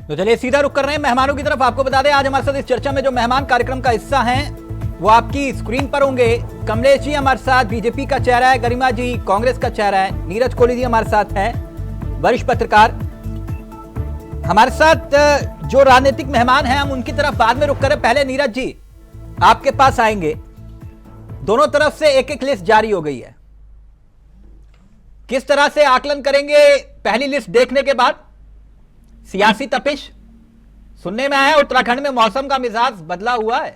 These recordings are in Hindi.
तो चलिए सीधा रुक कर रहे हैं मेहमानों की तरफ। आपको बता दें आज हमारे साथ इस चर्चा में जो मेहमान कार्यक्रम का हिस्सा हैं वो आपकी स्क्रीन पर होंगे। कमलेश जी हमारे साथ बीजेपी का चेहरा है, गरिमा जी कांग्रेस का चेहरा है, नीरज कोहली जी हमारे साथ हैं, वरिष्ठ पत्रकार। हमारे साथ जो राजनीतिक मेहमान हैं हम उनकी तरफ बाद में रुक कर, पहले नीरज जी आपके पास आएंगे। दोनों तरफ से एक एक लिस्ट जारी हो गई है, किस तरह से आकलन करेंगे पहली लिस्ट देखने के बाद? सियासी तपिश सुनने में आया है, उत्तराखंड में मौसम का मिजाज बदला हुआ है।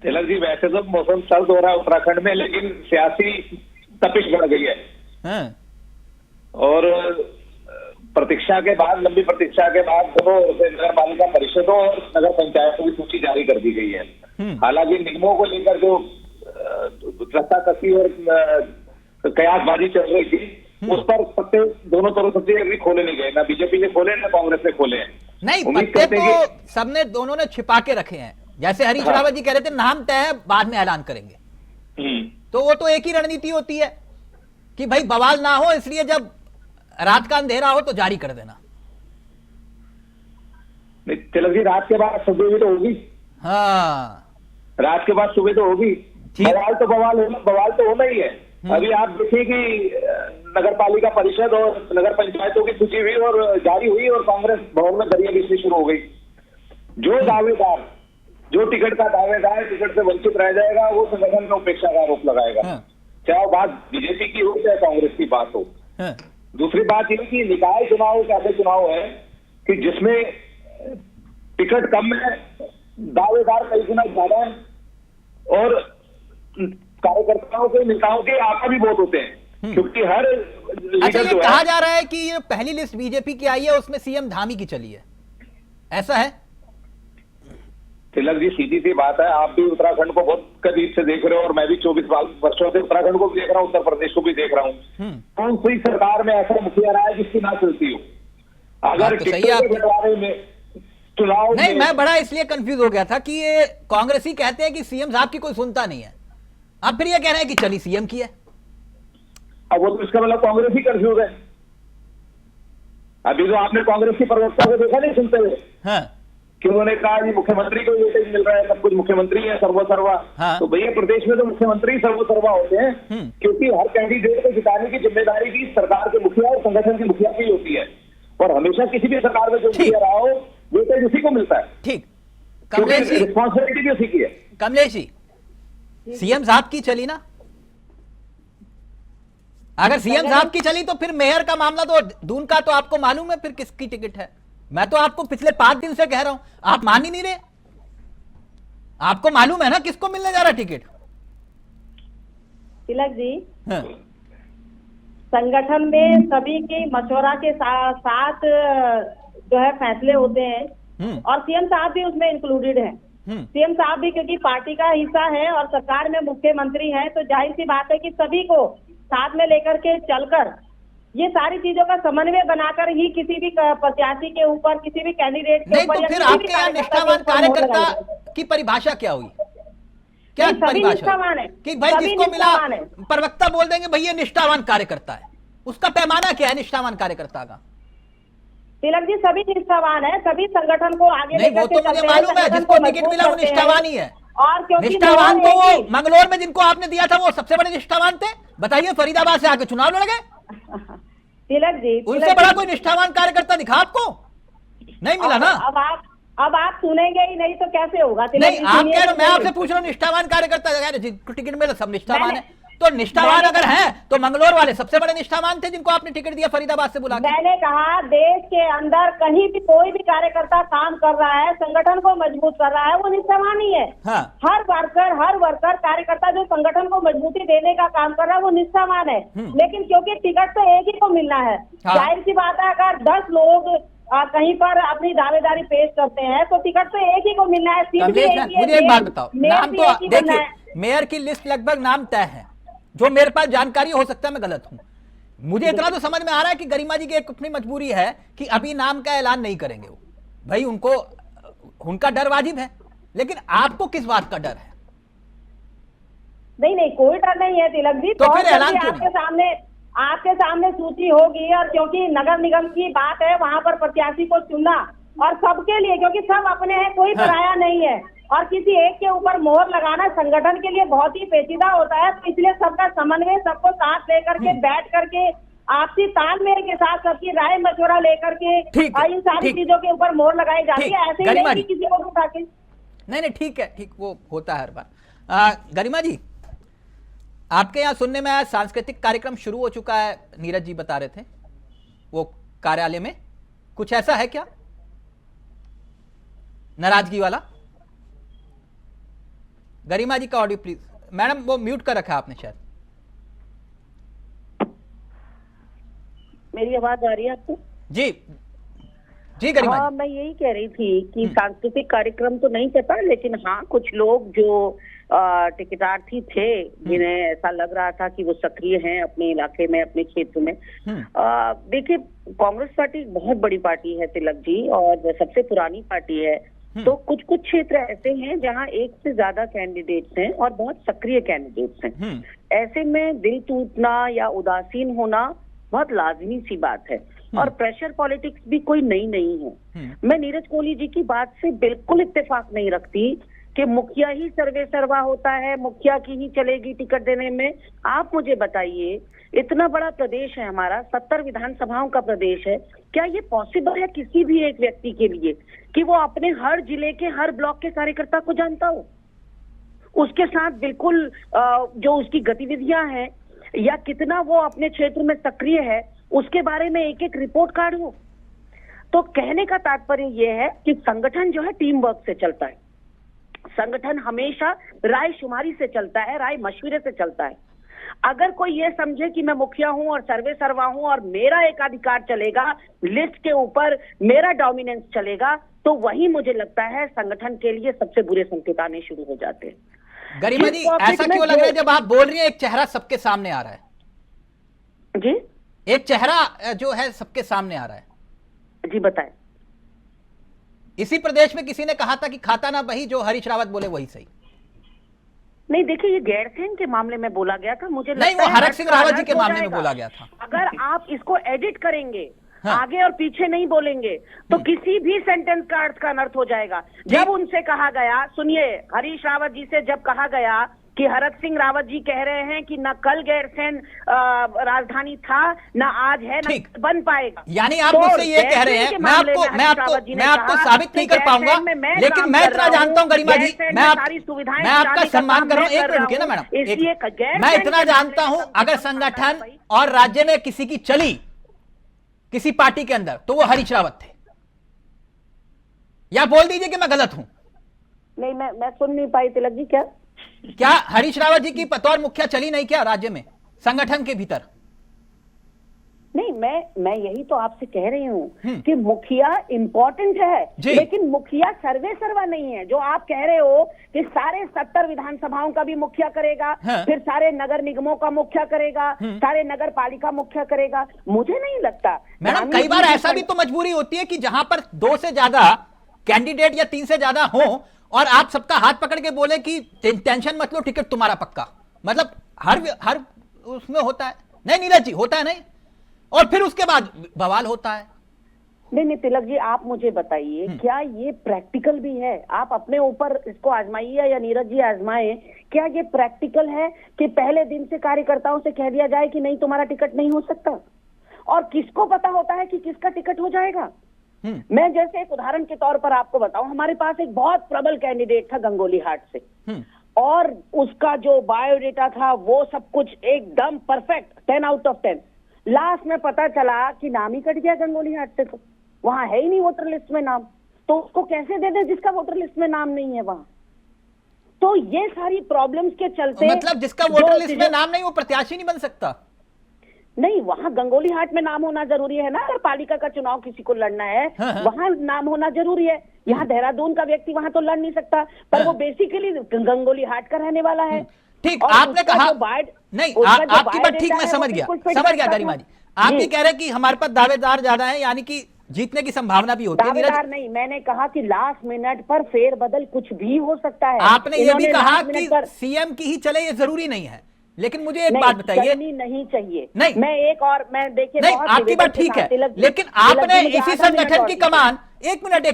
तिलक जी वैसे तो मौसम सर्द हो रहा है उत्तराखंड में, लेकिन सियासी तपिश बढ़ गई है। हाँ। और प्रतीक्षा के बाद, लंबी प्रतीक्षा के बाद दोनों नगर पालिका परिषदों और नगर पंचायतों की सूची जारी कर दी गई है। हालांकि निगमों को लेकर जो रस्साकसी और कयासबाजी चल रही थी उस पर पत्ते दोनों तरफ से अभी खोले नहीं गए, ना बीजेपी ने खोले ना कांग्रेस ने खोले हैं। नहीं, पत्ते तो सबने दोनों ने छिपा के रखे हैं। जैसे हरीश रावत जी कह रहे थे नाम तय है बाद में ऐलान करेंगे, तो वो तो एक ही रणनीति होती है कि भाई बवाल ना हो, इसलिए जब रात का अंधेरा हो तो जारी कर देना। तिलक जी रात के बाद सुबह भी तो होगी। हाँ, रात के बाद सुबह तो होगी। बवाल तो होना ही है। अभी आप देखिए कि नगर पालिका परिषद और नगर पंचायतों की सूची हुई और जारी हुई और कांग्रेस भवन में दरिया बिजली शुरू हो गई। जो दावेदार, जो टिकट का दावेदार टिकट से वंचित रह जाएगा वो संगठन का उपेक्षा का आरोप लगाएगा। चाहे वो बात बीजेपी की हो चाहे कांग्रेस की बात हो। दूसरी बात यह कि निकाय चुनाव एक ऐसे चुनाव है कि जिसमें टिकट कम है, दावेदार कई गुना ज्यादा है और कार्यकर्ताओं के नेताओं के आंकड़े भी बहुत होते हैं, क्योंकि हर अच्छा ये कहा जा रहा है कि ये पहली लिस्ट बीजेपी की आई है उसमें सीएम धामी की चली है, ऐसा है? तिलक जी सीधी सी बात है, आप भी उत्तराखंड को बहुत करीब से देख रहे हो और मैं भी 24 वर्षों से उत्तराखंड को भी देख रहा हूँ, उत्तर प्रदेश को भी देख रहा हूँ। कौन सी सरकार में ऐसा मुखिया रहा है जिसकी ना चलती हो? अगर बंटवारे में चुनाव नहीं, मैं बड़ा इसलिए कंफ्यूज हो गया था कि ये कांग्रेसी कहते हैं कि सीएम साहब की कोई सुनता नहीं है, अब फिर ये कह रहे हैं कि चली सीएम की है। अब वो तो इसका मतलब कांग्रेस ही कंफ्यूज है। अभी तो आपने कांग्रेस की प्रवक्ता को देखा नहीं सुनते हुए? हाँ। कि उन्होंने कहा कि मुख्यमंत्री को वेटेज मिल रहा है, सब कुछ मुख्यमंत्री है सर्वसर्वा। हाँ। तो भैया प्रदेश में तो मुख्यमंत्री सर्वसर्वा होते हैं, क्योंकि हर कैंडिडेट को जिताने की जिम्मेदारी भी सरकार के मुखिया और संगठन के मुखिया की होती है और हमेशा किसी भी सरकार में जो मुखिया रहा हो वेटेज उसी को मिलता है। ठीक, कमलेश जी रिस्पॉन्सिबिलिटी भी उसी की है। कमलेश जी सीएम साहब की चली ना, अगर सीएम साहब की चली तो फिर मेयर का मामला तो दून का तो आपको मालूम है फिर किसकी टिकट है। मैं तो आपको पिछले 5 दिन से कह रहा हूं, आप मान ही नहीं रहे। आपको मालूम है ना किसको मिलने जा रहा टिकट? तिलक जी हाँ। संगठन में सभी के मशवरा के साथ जो है फैसले होते हैं और सीएम साहब भी उसमें इंक्लूडेड है। सीएम साहब भी क्योंकि पार्टी का हिस्सा है और सरकार में मुख्यमंत्री है, तो जाहिर सी बात है कि सभी को साथ में लेकर के चलकर ये सारी चीजों का समन्वय बनाकर ही किसी भी प्रत्याशी के ऊपर, किसी भी कैंडिडेट के ऊपर, तो फिर आपके यहाँ निष्ठावान कार्यकर्ता की परिभाषा क्या हुई? क्या परिभाषा है कि भाई जिसको मिला प्रवक्ता बोल देंगे भाई ये निष्ठावान कार्यकर्ता है, उसका पैमाना क्या है निष्ठावान कार्यकर्ता का? तिलक जी सभी निष्ठावान है, सभी संगठन को आगे नहीं, वो तो मुझे मालूम है, जिसको टिकट मिला वो निष्ठावान ही है। और निष्ठावान तो वो मंगलौर में जिनको आपने दिया था वो सबसे बड़े निष्ठावान थे। बताइए फरीदाबाद से आके चुनाव लड़ गए। तिलक जी उनसे बड़ा कोई निष्ठावान कार्यकर्ता दिखा आपको? नहीं मिला ना। अब आप सुनेंगे ही नहीं तो कैसे होगा? नहीं, आप कह रहे, मैं आपसे पूछ रहा हूँ निष्ठावान कार्यकर्ता जिनको टिकट मिला सब निष्ठावान है, तो निष्ठावान अगर हैं तो मंगलौर वाले सबसे बड़े निष्ठावान थे जिनको आपने टिकट दिया फरीदाबाद से बुला के। मैंने कहा देश के अंदर कहीं भी कोई भी कार्यकर्ता काम कर रहा है, संगठन को मजबूत कर रहा है, वो निष्ठावान ही है। हाँ। हर वर्कर कार्यकर्ता जो संगठन को मजबूती देने का काम कर रहा है वो निष्ठावान है। लेकिन क्योंकि टिकट तो एक ही को मिलना है, जाहिर सी बात है अगर 10 लोग कहीं पर अपनी दावेदारी पेश करते हैं तो टिकट तो एक ही को मिलना है। मुझे एक बात बताओ, नाम तो देखिए मेयर की लिस्ट लगभग नाम तय है, जो मेरे पास जानकारी हो सकता है मैं गलत हूं। मुझे इतना तो समझ में आ रहा है कि गरिमा जी की एक अपनी मजबूरी है कि अभी नाम का ऐलान नहीं करेंगे वो, भाई उनको उनका डर वाजिब है, लेकिन आपको किस बात का डर है? नहीं कोई डर नहीं है तिलक जी। तो फिर ऐलान क्यों? आपके सामने आपके सामने सूची होगी, और क्योंकि नगर निगम की बात है, वहाँ पर प्रत्याशी को चुनना और सबके लिए, क्योंकि सब अपने हैं, कोई पराया नहीं है, और किसी एक के ऊपर मोहर लगाना संगठन के लिए बहुत ही पेचीदा होता है। तो इसलिए सबका समन्वय, सबको साथ लेकर के बैठ करके आपसी तालमेल के साथ सबकी राय मशवरा लेकर के इन सारी चीजों के ऊपर मोहर लगाई जाती है। ऐसे ही नहीं किसी को उठा के नहीं, ठीक है, ठीक, वो होता है हर बार। गरिमा जी, आपके यहाँ सुनने में आया सांस्कृतिक कार्यक्रम शुरू हो चुका है, नीरज जी बता रहे थे, वो कार्यालय में कुछ ऐसा है क्या नाराजगी वाला? गरिमा जी का ऑडियो प्लीज। मैडम वो म्यूट कर रखा है आपने शायद। मेरी आवाज आ रही है आपको? जी जी गरिमा हाँ, मैं यही कह रही थी कि सांस्कृतिक कार्यक्रम तो नहीं पता, लेकिन हाँ कुछ लोग जो टिकटार्थी थे जिन्हें ऐसा लग रहा था कि वो सक्रिय हैं अपने इलाके में, अपने क्षेत्र में। देखिए, कांग्रेस पार्टी बहुत बड़ी पार्टी है तिलक जी, और सबसे पुरानी पार्टी है। तो कुछ कुछ क्षेत्र ऐसे हैं जहां एक से ज्यादा कैंडिडेट्स हैं और बहुत सक्रिय कैंडिडेट्स हैं। ऐसे में दिल टूटना या उदासीन होना बहुत लाजमी सी बात है, और प्रेशर पॉलिटिक्स भी कोई नई नहीं है। मैं नीरज कोहली जी की बात से बिल्कुल इत्तेफाक नहीं रखती कि मुखिया ही सर्वे सर्वा होता है, मुखिया की ही चलेगी टिकट देने में। आप मुझे बताइए, इतना बड़ा प्रदेश है हमारा, 70 विधानसभाओं का प्रदेश है, क्या ये पॉसिबल है किसी भी एक व्यक्ति के लिए कि वो अपने हर जिले के हर ब्लॉक के कार्यकर्ता को जानता हो, उसके साथ बिल्कुल जो उसकी गतिविधियां हैं या कितना वो अपने क्षेत्र में सक्रिय है उसके बारे में एक एक रिपोर्ट कार्ड हो? तो कहने का तात्पर्य ये है कि संगठन जो है टीम वर्क से चलता है, संगठन हमेशा राय शुमारी से चलता है, राय मशवरे से चलता है। अगर कोई ये समझे कि मैं मुखिया हूं और सर्वे सर्वा हूं और मेरा एकाधिकार चलेगा, लिस्ट के ऊपर मेरा डोमिनेंस चलेगा, तो वही मुझे लगता है संगठन के लिए सबसे बुरे संकेत आने शुरू हो जाते हैं। गरिमा जी, ऐसा क्यों लग रहा है जब आप बोल रही हैं एक चेहरा सबके सामने आ रहा है? जी, एक चेहरा जो है सबके सामने आ रहा है। जी बताएं। इसी प्रदेश में किसी ने कहा था कि खाता ना वही जो हरीश रावत बोले वही सही। नहीं, देखिए, ये गैरसैंण के मामले में बोला गया था, मुझे नहीं, वो हरक सिंह रावत जी के मामले में बोला गया था। अगर आप इसको एडिट करेंगे, आगे और पीछे नहीं बोलेंगे, तो किसी भी सेंटेंस का अर्थ का अनर्थ हो जाएगा। जब उनसे कहा गया, सुनिए, हरीश रावत जी से जब कहा गया कि हरक सिंह रावत जी कह रहे हैं कि न कल गैरसैंण राजधानी था, न आज है, न बन पाएगा, यानी आप मुझसे ये कह रहे हैं, मैं आपको साबित नहीं कर पाऊंगा, लेकिन मैं इतना जानता हूं गरिमा जी, मैं आपका सम्मान कर रहा हूं। एक मिनट रुकिए ना मैडम, मैं इतना जानता हूं अगर संगठन और राज्य में किसी की चली किसी पार्टी के अंदर तो वो हरीश रावत थे, या बोल दीजिए कि मैं गलत हूं। नहीं, मैं सुन नहीं पाई तिलक जी। क्या हरीश रावत जी की बतौर मुखिया चली नहीं क्या राज्य में संगठन के भीतर? नहीं, मैं यही तो आपसे कह रही हूँ कि मुखिया इंपॉर्टेंट है, लेकिन मुखिया सर्वे सर्वा नहीं है। जो आप कह रहे हो कि सारे 70 विधानसभाओं का भी मुखिया करेगा, फिर सारे नगर निगमों का मुखिया करेगा, सारे नगर पालिका मुखिया करेगा, मुझे नहीं लगता। मैडम, कई बार ऐसा भी तो मजबूरी होती है कि जहां पर 2 से ज्यादा कैंडिडेट या 3 से ज्यादा हो और आप सबका हाथ पकड़ के बोले कि टेंशन मत लो, टिकट तुम्हारा पक्का। मतलब हर उसमें होता है नहीं नीरज जी, होता है नहीं, और फिर उसके बाद बवाल होता है। नहीं तिलक जी, आप मुझे बताइए, क्या ये प्रैक्टिकल भी है? आप अपने ऊपर इसको आजमाइए या नीरज जी आजमाए, क्या ये प्रैक्टिकल है कि पहले दिन से कार्यकर्ताओं से कह दिया जाए कि नहीं तुम्हारा टिकट नहीं हो सकता? और किसको पता होता है कि किसका टिकट हो जाएगा? मैं जैसे एक उदाहरण के तौर पर आपको बताऊं, हमारे पास एक बहुत प्रबल कैंडिडेट था गंगोली हाट से, और उसका जो बायोडेटा था वो सब कुछ एकदम परफेक्ट, 10 आउट ऑफ 10। लास्ट में पता चला कि नाम ही कट गया गंगोली हाट से, तो वहां है ही नहीं वोटर लिस्ट में नाम, तो उसको कैसे दे दे जिसका वोटर लिस्ट में नाम नहीं है वहां? तो ये सारी प्रॉब्लम्स के चलते, मतलब जिसका वोटर लिस्ट में नाम नहीं वो प्रत्याशी नहीं बन सकता? नहीं, वहां गंगोली हाट में नाम होना जरूरी है ना। अगर पालिका का चुनाव किसी को लड़ना है, वहां नाम होना जरूरी है। यहाँ देहरादून का व्यक्ति वहां तो लड़ नहीं सकता, पर वो बेसिकली गंगोली हाट का रहने वाला है। ठीक, आपने कहा नहीं, आपकी बात ठीक, मैं समझ गया गरिमा जी। आप भी कह रहे हैं कि हमारे पास दावेदार ज्यादा है, यानी कि जीतने की संभावना भी होती है। दावेदार नहीं, मैंने कहा कि लास्ट मिनट पर फेरबदल कुछ भी हो सकता है। आपने ये भी कहा कि सीएम की ही चले, ये जरूरी नहीं है। लेकिन मुझे एक बात बताइए, नहीं चाहिए। नहीं, मैं देखिए, नहीं, आपकी बात ठीक है, लेकिन आपने इसी संगठन की कमान, एक मिनट,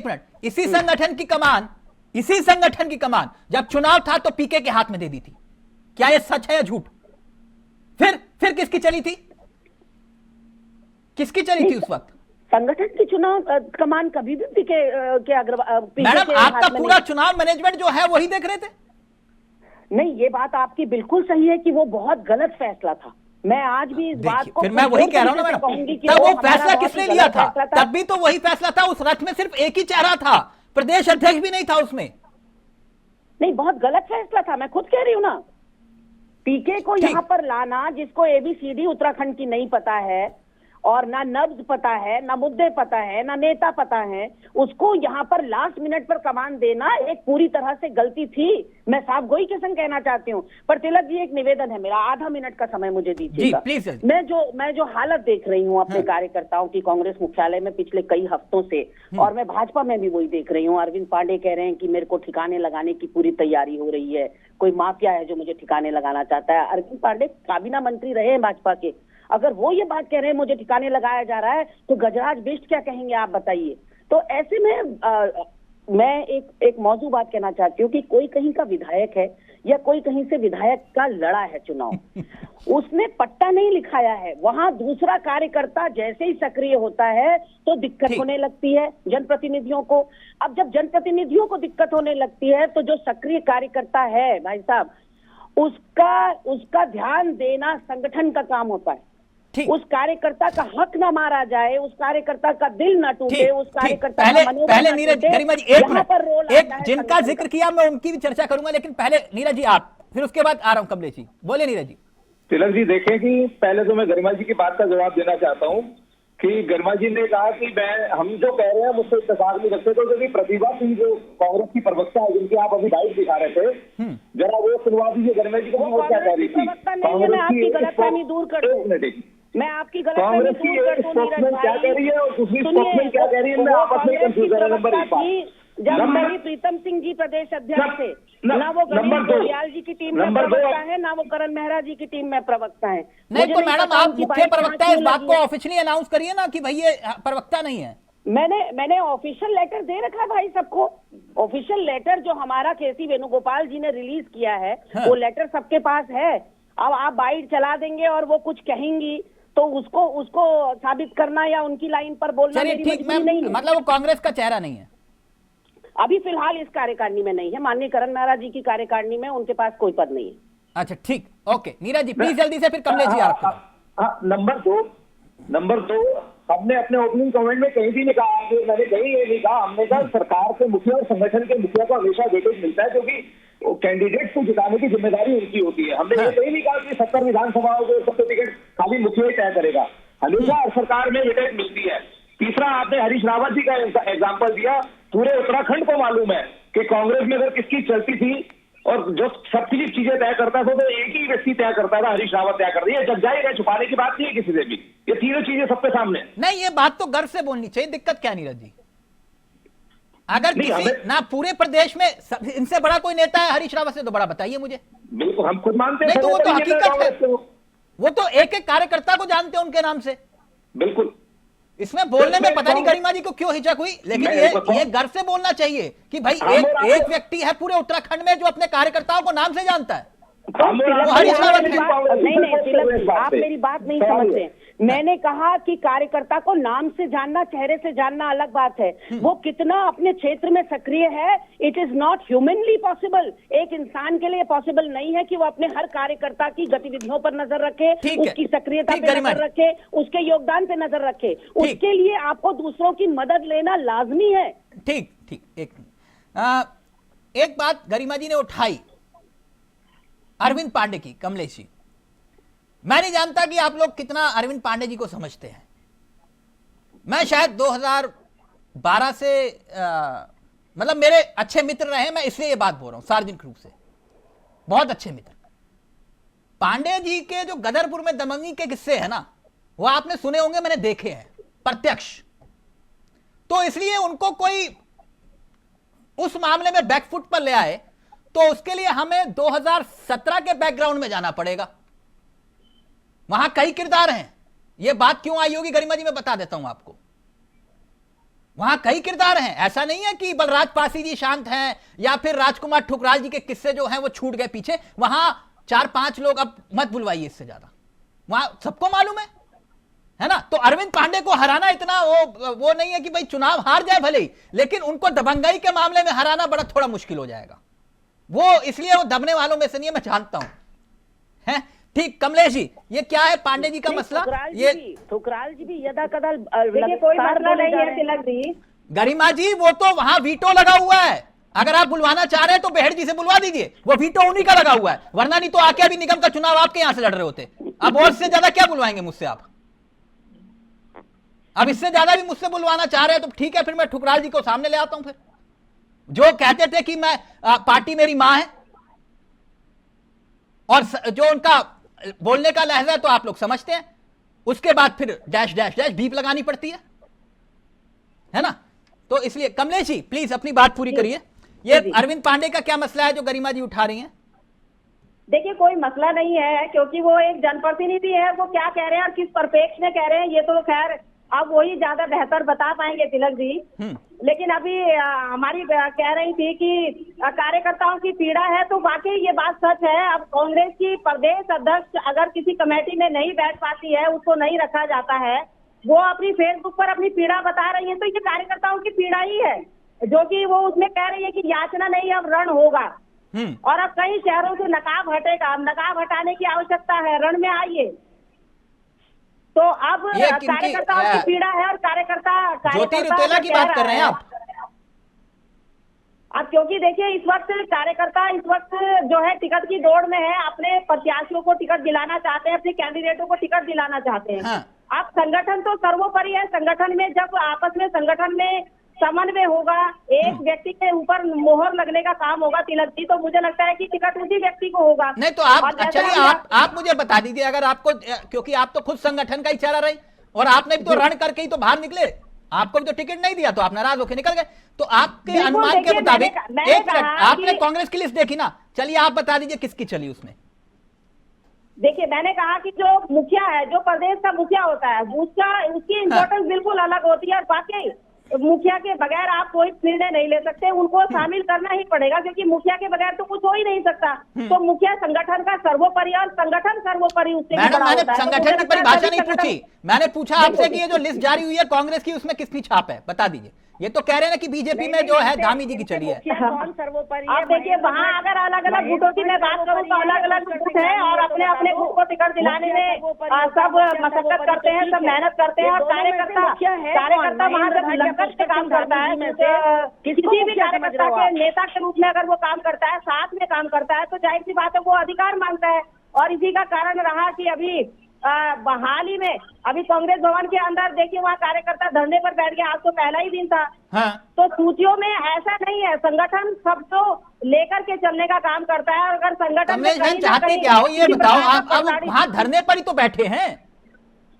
इसी संगठन की कमान जब चुनाव था तो पीके के हाथ में दे दी थी। क्या यह सच है या झूठ? फिर किसकी चली थी? किसकी चली थी उस वक्त? संगठन की चुनाव कमान कभी भी पीके के अग्रवाल। मैडम, आपका पूरा चुनाव मैनेजमेंट जो है वही देख रहे थे। नहीं, ये बात आपकी बिल्कुल सही है कि वो बहुत गलत फैसला था। मैं आज भी इस बात को, फिर मैं वही कह रहा हूं ना मैडम, तब वो फैसला किसने लिया था? तब भी तो वही फैसला था। उस रथ में सिर्फ एक ही चेहरा था, प्रदेश अध्यक्ष भी नहीं था उसमें। नहीं, बहुत गलत फैसला था, मैं खुद कह रही हूँ ना। पीके को यहाँ पर लाना, जिसको एबीसीडी उत्तराखंड की नहीं पता है और ना नब्ज पता है, ना मुद्दे पता है, ना नेता पता है, उसको यहाँ पर लास्ट मिनट पर कमान देना एक पूरी तरह से गलती थी। मैं साफ गोई के संग कहना चाहती हूँ। पर तिलक जी, एक निवेदन है मेरा, आधा मिनट का समय मुझे दीजिएगा। मैं जो हालत देख रही हूँ अपने कार्यकर्ताओं की कांग्रेस मुख्यालय में पिछले कई हफ्तों से, और मैं भाजपा में भी वही देख रही हूँ। अरविंद पांडे कह रहे हैं कि मेरे को ठिकाने लगाने की पूरी तैयारी हो रही है, कोई माफिया है जो मुझे ठिकाने लगाना चाहता है। अरविंद पांडे काबीना मंत्री रहे हैं भाजपा के, अगर वो ये बात कह रहे हैं मुझे ठिकाने लगाया जा रहा है, तो गजराज बिष्ट क्या कहेंगे आप बताइए। तो ऐसे में मैं एक मौजू बात कहना चाहती हूँ कि कोई कहीं का विधायक है या कोई कहीं से विधायक का लड़ा है चुनाव, उसने पट्टा नहीं लिखाया है, वहां दूसरा कार्यकर्ता जैसे ही सक्रिय होता है तो दिक्कत होने लगती है जनप्रतिनिधियों को। अब जब जनप्रतिनिधियों को दिक्कत होने लगती है तो जो सक्रिय कार्यकर्ता है भाई साहब, उसका ध्यान देना संगठन का काम होता है। उस कार्यकर्ता का हक ना मारा जाए, उस कार्यकर्ता का दिल ना टूटे, उस कार्यकर्ता पहले नीरज गरिमा जी, एक जिनका जिक्र किया मैं उनकी भी चर्चा करूंगा, लेकिन पहले नीरज जी आप, फिर उसके बाद आ रहा हूं कमलेश जी। बोले नीरज जी। तिलक जी, देखें कि पहले तो मैं गरिमा जी की बात का जवाब देना चाहता हूं कि गरिमा जी ने कहा कि हम जो कह रहे हैं मुझसे इत्तेफाक नहीं रखते, तो क्योंकि प्रतिभा सिंह जो कांग्रेस की प्रवक्ता है जिनकी आप अभी डाइट दिखा रहे थे, जरा वो सुनवा दीजिए गरिमा जी को, वो क्या कह रही थी। मैं आपकी गलतफहमी दूर कर दूं, मैं आपकी गलतफहमी दूर कर दूं। नीरज क्या कह रही है और दूसरी स्पोर्ट्समैन क्या कह रही है, मैं आपस में कंफ्यूज है। नंबर एक, जब मेरी प्रीतम सिंह जी प्रदेश अध्यक्ष थे, ना वो गणेश गोयल जी की टीम में प्रवक्ता है, ना वो करण मेहरा जी की टीम में प्रवक्ता है। नहीं तो मैडम, आप मुख्य प्रवक्ता है, इस बात को ऑफिशियली अनाउंस करिए ना कि भाई ये प्रवक्ता नहीं है। मैंने ऑफिशियल लेटर दे रखा भाई सबको। ऑफिशियल लेटर जो हमारा केसी वेणुगोपाल जी ने रिलीज किया है, वो लेटर सबके पास है। अब आप बाइट चला देंगे और वो कुछ कहेंगी तो उसको साबित करना या उनकी लाइन पर बोलना मेरी मजबूरी नहीं है। मतलब वो कांग्रेस का चेहरा नहीं है अभी फिलहाल, इस कार्यकारिणी में नहीं है। माननीय करण मेहरा जी की कार्यकारिणी में उनके पास कोई पद नहीं है। अच्छा ठीक, ओके नीरज जी प्लीज जल्दी से, फिर कमलेश जी आपको। नंबर दो, हमने अपने ओपनिंग कमेंट में कहीं भी नहीं कहा, मैंने कहीं ये नहीं कहा, हमने कहा सरकार के मुखिया और संगठन के मुखिया को हमेशा वेटेज मिलता है, क्योंकि कैंडिडेट को जिताने की जिम्मेदारी उनकी होती है। हमने ये कहीं नहीं कहा कि 70 विधानसभाओं को सबसे टिकट खाली मुखिया ही तय करेगा, हमेशा हर सरकार में वेटेज मिलती है। तीसरा, आपने हरीश रावत जी का एग्जाम्पल दिया, पूरे उत्तराखंड को मालूम है कि कांग्रेस में अगर किसकी चलती थी और जो सब चीजें तय करता था तो एक ही व्यक्ति तय करता था, हरीश रावत तय करता। ये जग जाएगा, छुपाने की बात नहीं है किसी से भी, ये तीनों चीजें सबके सामने। नहीं, ये बात तो गर्व से बोलनी चाहिए, दिक्कत क्या नीरज जी? अगर किसी ना पूरे प्रदेश में इनसे बड़ा कोई नेता है हरीश रावत से तो बड़ा, बताइए मुझे। बिल्कुल, हम खुद मानते हैं, तो वो तो हकीकत है, वो तो एक एक कार्यकर्ता को जानते हैं उनके नाम से। बिल्कुल, इसमें बोलने में पता नहीं गरिमा जी को क्यों हिचक हुई, लेकिन ये गर्व से बोलना चाहिए कि भाई एक व्यक्ति है पूरे उत्तराखंड में जो अपने कार्यकर्ताओं को नाम से जानता है। नहीं, आप मेरी बात नहीं समझते। मैंने कहा कि कार्यकर्ता को नाम से जानना, चेहरे से जानना अलग बात है, वो कितना अपने क्षेत्र में सक्रिय है, it is not humanly possible. एक इंसान के लिए पॉसिबल नहीं है कि वो अपने हर कार्यकर्ता की गतिविधियों पर नजर रखे, उसकी सक्रियता पे नजर रखे, उसके योगदान पे नजर रखे। उसके लिए आपको दूसरों की मदद लेना लाजमी है। ठीक, एक बात गरिमा जी ने उठाई अरविंद पांडे की, कमलेश जी, मैं नहीं जानता कि आप लोग कितना अरविंद पांडे जी को समझते हैं। मैं शायद 2012 से मतलब मेरे अच्छे मित्र रहे, मैं इसलिए ये बात बोल रहा हूं सार्वजनिक रूप से, बहुत अच्छे मित्र। पांडे जी के जो गदरपुर में दमंगी के किस्से हैं ना, वो आपने सुने होंगे, मैंने देखे हैं प्रत्यक्ष। तो इसलिए उनको कोई उस मामले में बैकफुट पर ले आए तो उसके लिए हमें 2017 के बैकग्राउंड में जाना पड़ेगा। वहां कई किरदार हैं। ये बात क्यों आई होगी गरिमा जी, मैं बता देता हूं आपको। वहां कई किरदार हैं, ऐसा नहीं है कि बलराज पासी जी शांत हैं या फिर राजकुमार ठुकराल जी के किस्से जो हैं वो छूट गए पीछे। वहां 4-5 लोग, अब मत बुलवाइए इससे ज्यादा, वहां सबको मालूम है ना। तो अरविंद पांडे को हराना इतना वो नहीं है कि भाई चुनाव हार जाए भले ही, लेकिन उनको दबंगई के मामले में हराना बड़ा थोड़ा मुश्किल हो जाएगा। वो इसलिए वो दबने वालों में से नहीं है, मैं जानता हूं, है ठीक। कमलेश जी, ये क्या है पांडे जी का मसला? ये ठुकराल जी भी यदा कदा कोई मसला नहीं है तिलक जी। गरिमा जी, वो तो वहां वीटो लगा हुआ है। अगर आप बुलवाना चाह रहे हैं तो बेहड़ जी से बुलवा दीजिए, वो वीटो उन्हीं का लगा हुआ है। वरना नहीं तो आके अभी निगम का चुनाव आपके यहां से लड़ रहे होते। अब और से ज्यादा क्या बुलवाएंगे मुझसे आप? अब इससे ज्यादा भी मुझसे बुलवाना चाह रहे हैं तो ठीक है, फिर मैं ठुकराल जी को सामने ले आता हूं। फिर जो कहते थे कि मैं पार्टी मेरी मां है, और जो उनका बोलने का लहजा है तो आप लोग समझते हैं, उसके बाद फिर डैश डैश डैश बीप लगानी पड़ती है ना। तो इसलिए कमलेश जी प्लीज अपनी बात पूरी करिए। ये अरविंद पांडे का क्या मसला है जो गरिमा जी उठा रही हैं? देखिए कोई मसला नहीं है, क्योंकि वो एक जनप्रतिनिधि है। वो क्या कह रहे हैं और किस परिप्रेक्ष्य में कह रहे हैं ये तो खैर अब वही ज्यादा बेहतर बता पाएंगे तिलक जी। लेकिन अभी हमारी कह रही थी कि कार्यकर्ताओं की पीड़ा है, तो वाकई ये बात सच है। अब कांग्रेस की प्रदेश अध्यक्ष अगर किसी कमेटी में नहीं बैठ पाती है, उसको नहीं रखा जाता है, वो अपनी फेसबुक पर अपनी पीड़ा बता रही है, तो ये कार्यकर्ताओं की पीड़ा ही है, जो कि वो उसमें कह रही है कि याचना नहीं अब रण होगा। और अब कई शहरों से नकाब हटेगा, अब नकाब हटाने की आवश्यकता है, रण में आइए। तो अब कार्यकर्ताओं की पीड़ा है और कार्यकर्ता ज्योति रौतेला की बात कर रहे हैं आप? अब क्योंकि देखिए इस वक्त कार्यकर्ता इस वक्त जो है टिकट की दौड़ में है, अपने प्रत्याशियों को टिकट दिलाना चाहते हैं, अपने कैंडिडेटों को टिकट दिलाना चाहते हैं। हाँ। अब संगठन तो सर्वोपरि है। संगठन में जब आपस में संगठन में समन्वय होगा, एक व्यक्ति के ऊपर मोहर लगने का काम होगा तिलक जी, तो मुझे लगता है कि टिकट उसी व्यक्ति को होगा। नहीं तो आप चलिए आप मुझे बता दीजिए, अगर आपको, क्योंकि आप तो खुद संगठन का ही चेहरा रही और आपने भी तो रण करके ही तो बाहर निकले, आपको भी तो टिकट नहीं दिया तो आप नाराज होकर निकल गए। तो आपके अनुमान के मुताबिक, एक मिनट, आपने कांग्रेस की लिस्ट देखी ना, चलिए आप बता दीजिए किसकी चली उसमें। देखिए मैंने कहा कि जो मुखिया है, जो प्रदेश का मुखिया होता है, उसकी इम्पोर्टेंस बिल्कुल अलग होती है। और बाकी मुखिया के बगैर आप कोई निर्णय नहीं ले सकते, उनको शामिल करना ही पड़ेगा, क्योंकि मुखिया के बगैर तो कुछ हो ही नहीं सकता। तो मुखिया संगठन का सर्वोपरि और संगठन सर्वोपरि उससे भी बड़ा होता है। मैंने संगठन की परिभाषा नहीं पूछी, मैंने पूछा आपसे कि ये जो लिस्ट जारी हुई है कांग्रेस की, उसमें किसकी छाप है, बता दीजिए। ये तो कह रहे हैं ना कि बीजेपी में जो है धामी जी की चली है। आप देखिए वहाँ अगर अलग अलग गुटों की मैं बात करूँ तो अलग अलग गुट है और अपने अपने गुट को टिकट दिलाने में सब मशक्कत करते हैं, सब मेहनत करते हैं। और कार्यकर्ता वहाँ जब लंकट से काम करता है, किसी भी कार्यकर्ता के नेता के रूप में अगर वो काम करता है, साथ में काम करता है, तो जाहिर सी बात है वो अधिकार मांगता है। और इसी का कारण रहा कि अभी हाल ही में अभी कांग्रेस भवन के अंदर देखिए वहाँ कार्यकर्ता धरने पर बैठ गए, आज तो पहला ही दिन था। हाँ। तो सूचियों में ऐसा नहीं है, संगठन सबको लेकर के चलने का काम करता है। और अगर संगठन चाहते क्या हो ये बताओ, आप अब वहाँ धरने पर ही तो बैठे हैं,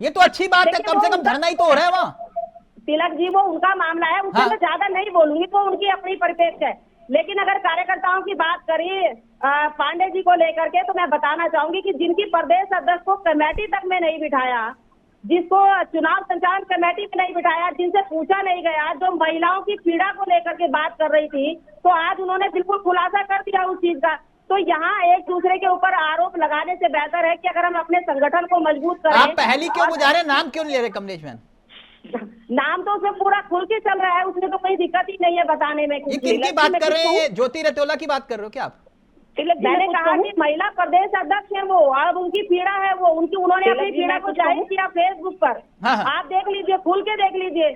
ये तो अच्छी बात है, कम से कम धरना ही तो हो रहा है वहाँ। तिलक जी वो उनका मामला है, उसमें मैं ज्यादा नहीं बोलूंगी, तो उनकी अपनी परिप्रेक्ष्य है। लेकिन अगर कार्यकर्ताओं की बात करिए पांडे जी को लेकर के, तो मैं बताना चाहूंगी कि जिनकी प्रदेश अध्यक्ष को कमेटी तक में नहीं बिठाया, जिसको चुनाव संचालन कमेटी में नहीं बिठाया, जिनसे पूछा नहीं गया, जो महिलाओं की पीड़ा को लेकर के बात कर रही थी, तो आज उन्होंने बिल्कुल खुलासा कर दिया उस चीज का। तो यहाँ एक दूसरे के ऊपर आरोप लगाने से बेहतर है कि अगर हम अपने संगठन को मजबूत करें। आप पहली क्यों गुजारे, नाम क्यों नहीं ले रहे कमलेश बहन? नाम तो उसमें पूरा खुल के चल रहा है, उसमें तो कोई दिक्कत ही नहीं है बताने में। किसकी बात कर रहे हैं? ज्योति रौतेला की बात कर रहे हो क्या आप? मैंने कहा कि महिला प्रदेश अध्यक्ष है वो, अब उनकी पीड़ा है वो, उन्होंने अपनी पीड़ा को जाहिर किया फेसबुक पर। आप देख लीजिए, खुल के देख लीजिए।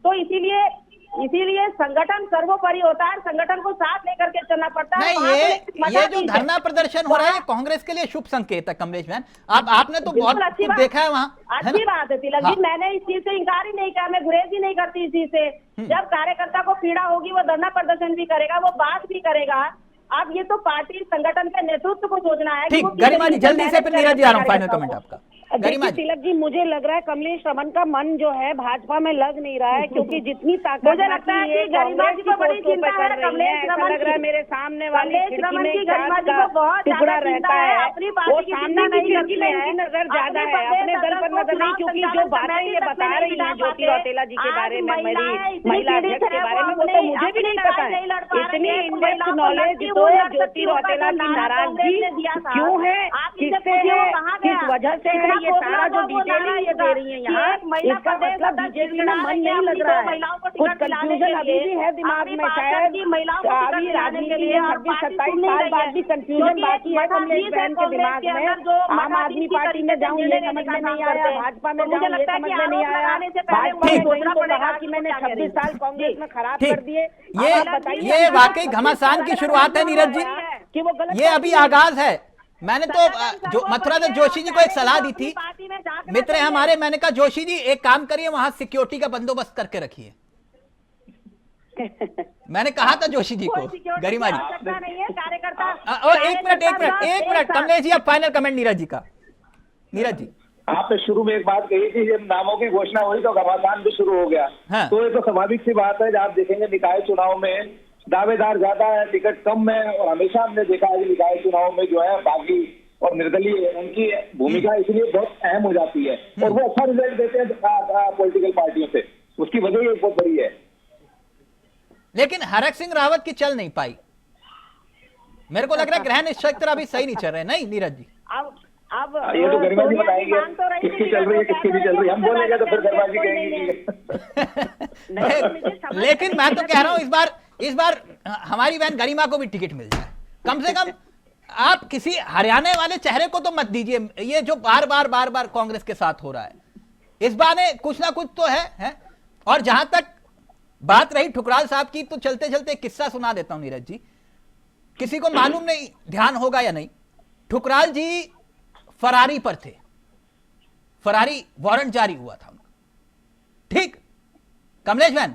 तो इसीलिए संगठन सर्वोपरि होता है, संगठन को साथ लेकर के चलना पड़ता है। नहीं, ये जो धरना प्रदर्शन हो रहा है कांग्रेस के लिए शुभ संकेत है कमलेश बहन। आपने तो बहुत देखा है वहाँ, अच्छी बात है तिलक जी, मैंने इस चीज से इंकार ही नहीं किया, मैं गुरेज ही नहीं करती इस चीज से। जब कार्यकर्ता को पीड़ा होगी वो धरना प्रदर्शन भी करेगा, वो बात भी करेगा। अब ये तो पार्टी संगठन के नेतृत्व को सोचना है। ठीक, गरिमा जी जल्दी से, फिर नीरज जी आ रहा हूँ, फाइनल कमेंट आपका। गरिमा जी। तिलक जी, मुझे लग रहा है कमलेश रमन का मन जो है भाजपा में लग नहीं रहा है, क्योंकि जितनी ताकत मुझे लगता है कि गरिमा जी को बड़ी चिंता है कमलेश रमन लग रहा है मेरे सामने वाली खिड़की में गरिमा जी को बहुत टुकड़ा रहता है, अपनी वो पार्टी की सामने चिंता की नहीं खिड़की में इनकी नजर ज्यादा है, अपने दल पर नजर नहीं, क्योंकि जो बातें ये बता रही है ज्योति रौतेला जी के बारे में, मेरी महिला अध्यक्ष के बारे में, वो तो मुझे भी नहीं पता है। इतनी इनडेप्थ नॉलेज तो ज्योति रौतेला की नाराजगी क्यों है, किससे है, किस वजह से है, ये सारा जो डिटेलिंग ये दे रही है यहाँ, इसका मतलब बीजेपी में मन नहीं लग रहा है, कुछ कंफ्यूजन अभी भी है दिमाग में, शायद अभी राजनीति में 26-27 साल बाद भी कंफ्यूजन बाकी है कमलेश बहन के दिमाग में। आम आदमी पार्टी में जाऊँ ये समझ में नहीं आया, भाजपा में जाऊँ ये समझ में नहीं आया, भाजपा में गई तो कहा कि मैंने 26 साल कांग्रेस में खराब कर दिए। ये वाकई घमासान की शुरुआत है नीरज जी, कि वो गलत, ये अभी आगाज है। मैंने तो जो मथुरादास जोशी जी को एक सलाह दी थी, मित्र हैं हमारे, मैंने कहा जोशी जी एक काम करिए, वहां सिक्योरिटी का बंदोबस्त करके रखिए। मैंने कहा था जोशी जी को, गरिमा जी। एक मिनट कमलेश जी, अब फाइनल कमेंट नीरज जी का। नीरज जी, आपने शुरू में एक बात कही थी, जब नामों की घोषणा हुई तो घमासान भी शुरू हो गया। हाँ। तो ये तो स्वाभाविक सी बात है, जब आप देखेंगे निकाय चुनाव में दावेदार ज्यादा है, टिकट कम है, और हमेशा हमने देखा है कि निकाय चुनाव में जो है बागी और निर्दलीय उनकी भूमिका इसलिए बहुत अहम हो जाती है, और वो अच्छा रिजल्ट देते हैं पॉलिटिकल पार्टियों से, उसकी वजह ये बहुत बड़ी है। लेकिन हरक सिंह रावत की चल नहीं पाई, मेरे को लग रहा है ग्रह नक्षत्र अभी सही नहीं चल रहे, नहीं नीरज जी? अब ये तो गरिमा जी बताएंगे किसकी चल रही है, किसकी नहीं चल रही, हम बोलेंगे तो फिर गरिमा जी कहेंगे। लेकिन मैं तो कह रहा हूं इस बार हमारी बहन गरिमा को भी टिकट मिल जाए, कम से कम। आप किसी हरियाणा वाले चेहरे को तो मत दीजिए, ये जो बार बार कांग्रेस के साथ हो रहा है, इस बार ने कुछ ना कुछ तो है। और जहां तक बात रही ठुकराल साहब की, तो चलते चलते किस्सा सुना देता हूं नीरज जी, किसी को मालूम नहीं, ध्यान होगा या नहीं, ठुकराल जी फरारी पर थे, फरारी वारंट जारी हुआ था उनका, ठीक कमलेश बहन,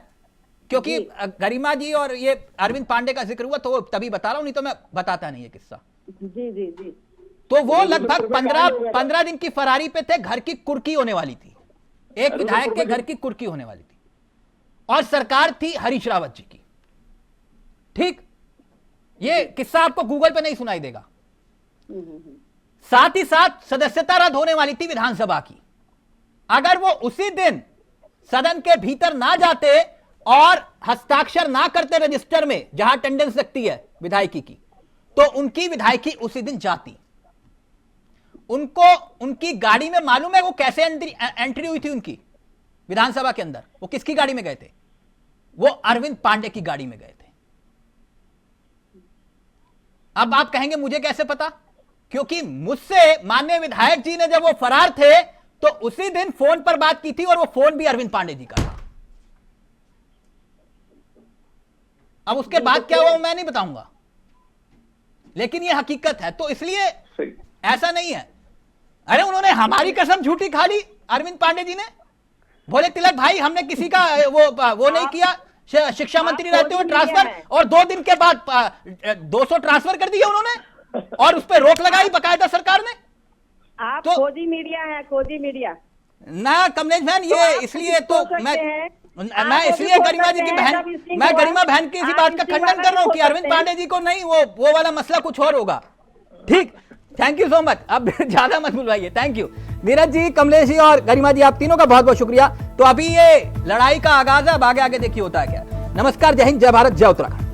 क्योंकि गरिमा जी और ये अरविंद पांडे का जिक्र हुआ तो तभी बता रहा हूं, नहीं तो मैं बताता नहीं है किस्सा। जी। तो वो लगभग 15 दिन की फरारी पे थे, घर की कुर्की होने वाली थी, एक विधायक के घर की कुर्की होने वाली थी, और सरकार थी हरीश रावत जी की, ठीक। ये किस्सा आपको गूगल पे नहीं सुनाई देगा। साथ ही साथ सदस्यता रद्द होने वाली थी विधानसभा की, अगर वो उसी दिन सदन के भीतर ना जाते और हस्ताक्षर ना करते रजिस्टर में जहां अटेंडेंस लगती है विधायकी की, तो उनकी विधायकी उसी दिन जाती। उनको उनकी गाड़ी में मालूम है वो कैसे एंट्री हुई थी उनकी विधानसभा के अंदर, वो किसकी गाड़ी में गए थे? वो अरविंद पांडे की गाड़ी में गए थे। अब आप कहेंगे मुझे कैसे पता? क्योंकि मुझसे माननीय विधायक जी ने जब वो फरार थे तो उसी दिन फोन पर बात की थी, और वो फोन भी अरविंद पांडे जी का था। अब उसके बाद क्या हुआ मैं नहीं बताऊंगा, लेकिन ये हकीकत है। तो इसलिए ऐसा नहीं है, अरे उन्होंने हमारी कसम झूठी खा ली अरविंद पांडे जी ने, बोले तिलक भाई हमने किसी का वो नहीं किया, शिक्षा मंत्री रहते हुए ट्रांसफर, और 2 दिन के बाद 200 ट्रांसफर कर दिया उन्होंने, और उस पर रोक लगाई बकायदा सरकार ने। आप तो खोजी मीडिया है, खोजी मीडिया ना कमलेश बहन, ये इसलिए तो मैं इसलिए गरिमा जी की बहन, मैं गरिमा बहन की इसी बात का खंडन कर रहा हूं कि अरविंद पांडे जी को नहीं, वो वाला मसला कुछ और होगा, ठीक। थैंक यू सो मच, अब ज्यादा मत बुलवाइए। थैंक यू नीरज जी, कमलेश जी और गरिमा जी, आप तीनों का बहुत बहुत शुक्रिया। तो अभी ये लड़ाई का आगाज है, अब आगे देखिए होता है क्या। नमस्कार, जय हिंद, जय भारत, जय उत्तराखंड।